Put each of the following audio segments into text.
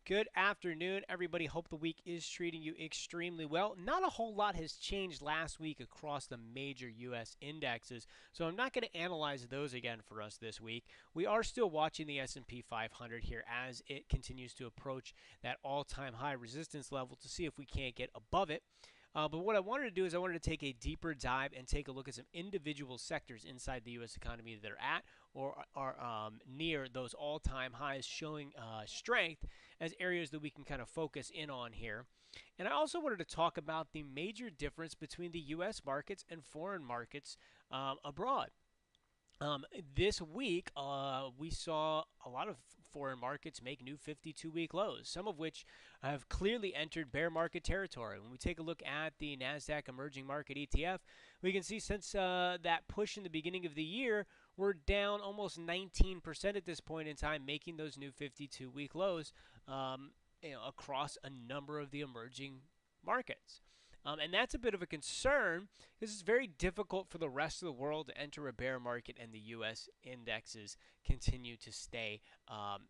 Good afternoon, everybody. Hope the week is treating you extremely well. Not a whole lot has changed last week across the major U.S. indexes, so I'm not going to analyze those again for us this week. We are still watching the S&P 500 here as it continues to approach that all-time high resistance level to see if we can't get above it. But what I wanted to do is I wanted to take a deeper dive and take a look at some individual sectors inside the U.S. economy that are at or are near those all-time highs, showing strength as areas that we can kind of focus in on here. And I also wanted to talk about the major difference between the U.S. markets and foreign markets abroad. This week, we saw a lot of foreign markets make new 52-week lows, some of which have clearly entered bear market territory. When we take a look at the NASDAQ Emerging Market ETF, we can see since that push in the beginning of the year, we're down almost 19% at this point in time, making those new 52-week lows across a number of the emerging markets. And that's a bit of a concern because it's very difficult for the rest of the world to enter a bear market and the U.S. indexes continue to stay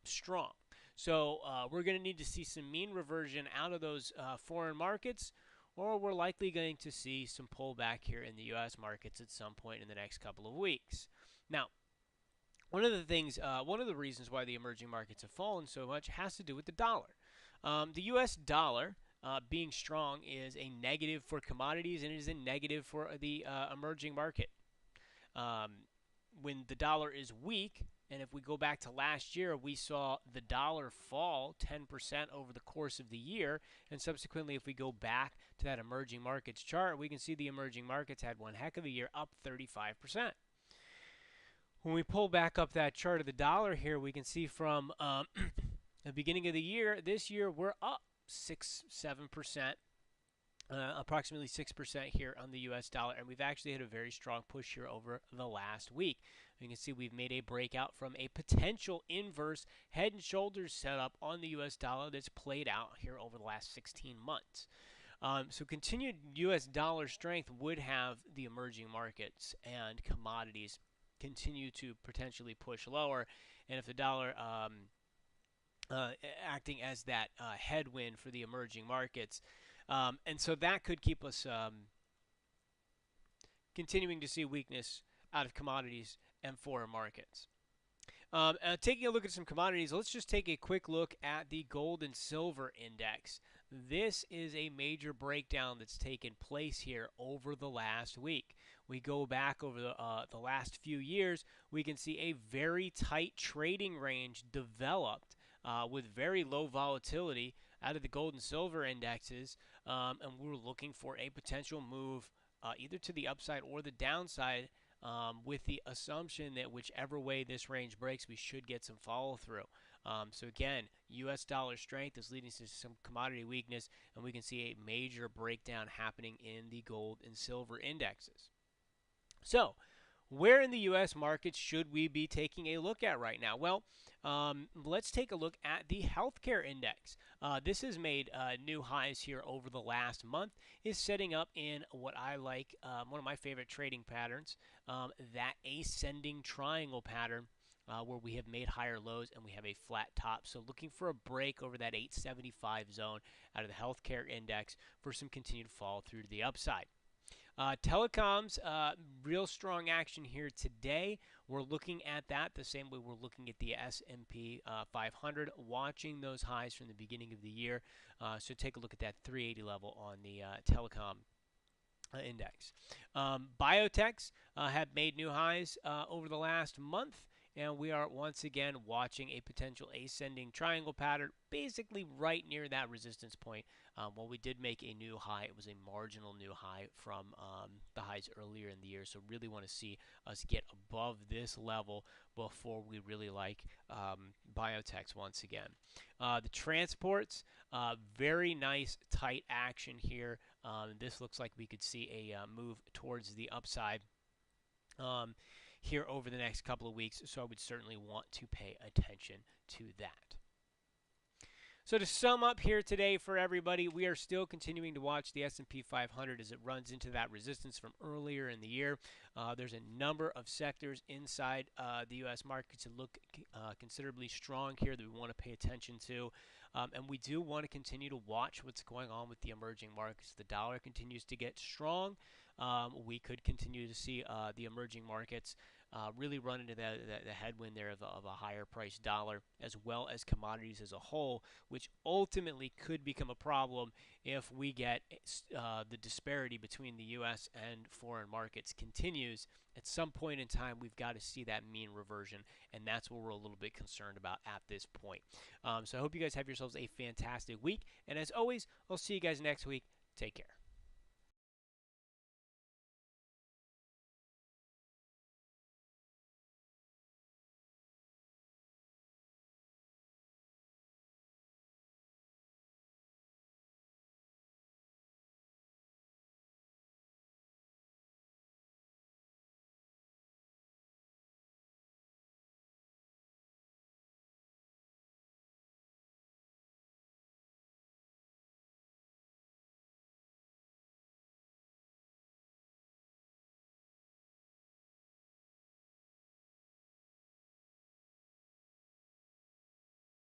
strong. So we're going to need to see some mean reversion out of those foreign markets, or we're likely going to see some pullback here in the U.S. markets at some point in the next couple of weeks. Now, one of the reasons why the emerging markets have fallen so much has to do with the dollar. The U.S. dollar being strong is a negative for commodities, and it is a negative for the emerging market. When the dollar is weak, and if we go back to last year, we saw the dollar fall 10% over the course of the year, and subsequently, if we go back to that emerging markets chart, we can see the emerging markets had one heck of a year, up 35%. When we pull back up that chart of the dollar here, we can see from the beginning of the year, this year, we're up 6-7%, approximately 6% here on the U.S. dollar, and we've actually had a very strong push here over the last week. You can see we've made a breakout from a potential inverse head and shoulders setup on the U.S. dollar that's played out here over the last 16 months. So continued U.S. dollar strength would have the emerging markets and commodities continue to potentially push lower, and if the dollar acting as that headwind for the emerging markets. And so that could keep us continuing to see weakness out of commodities and foreign markets. Taking a look at some commodities, let's just take a quick look at the gold and silver index. This is a major breakdown that's taken place here over the last week. We go back over the last few years, we can see a very tight trading range developed with very low volatility out of the gold and silver indexes, and we're looking for a potential move either to the upside or the downside, with the assumption that whichever way this range breaks, we should get some follow through. So again, U.S. dollar strength is leading to some commodity weakness, and we can see a major breakdown happening in the gold and silver indexes. So, where in the U.S. markets should we be taking a look at right now? Well, let's take a look at the healthcare index. This has made new highs here over the last month, is setting up in what I like, one of my favorite trading patterns, that ascending triangle pattern, where we have made higher lows and we have a flat top. So looking for a break over that 875 zone out of the healthcare index for some continued fall through to the upside. Telecoms, real strong action here today. We're looking at that the same way we're looking at the S&P 500, watching those highs from the beginning of the year. So take a look at that 380 level on the telecom index. Biotechs have made new highs over the last month, and we are once again watching a potential ascending triangle pattern, basically right near that resistance point. While we did make a new high, it was a marginal new high from the highs earlier in the year. So really want to see us get above this level before we really like biotechs once again. The transports, very nice tight action here. This looks like we could see a move towards the upside here over the next couple of weeks, so I would certainly want to pay attention to that. So to sum up here today for everybody, we are still continuing to watch the S&P 500 as it runs into that resistance from earlier in the year. There's a number of sectors inside the U.S. markets that look considerably strong here that we want to pay attention to. And we do want to continue to watch what's going on with the emerging markets. The dollar continues to get strong. We could continue to see the emerging markets really run into the headwind there of a higher price dollar, as well as commodities as a whole, which ultimately could become a problem if we get the disparity between the U.S. and foreign markets continues. At some point in time, we've got to see that mean reversion, and that's what we're a little bit concerned about at this point. So I hope you guys have yourselves a fantastic week, and as always, I'll see you guys next week. Take care.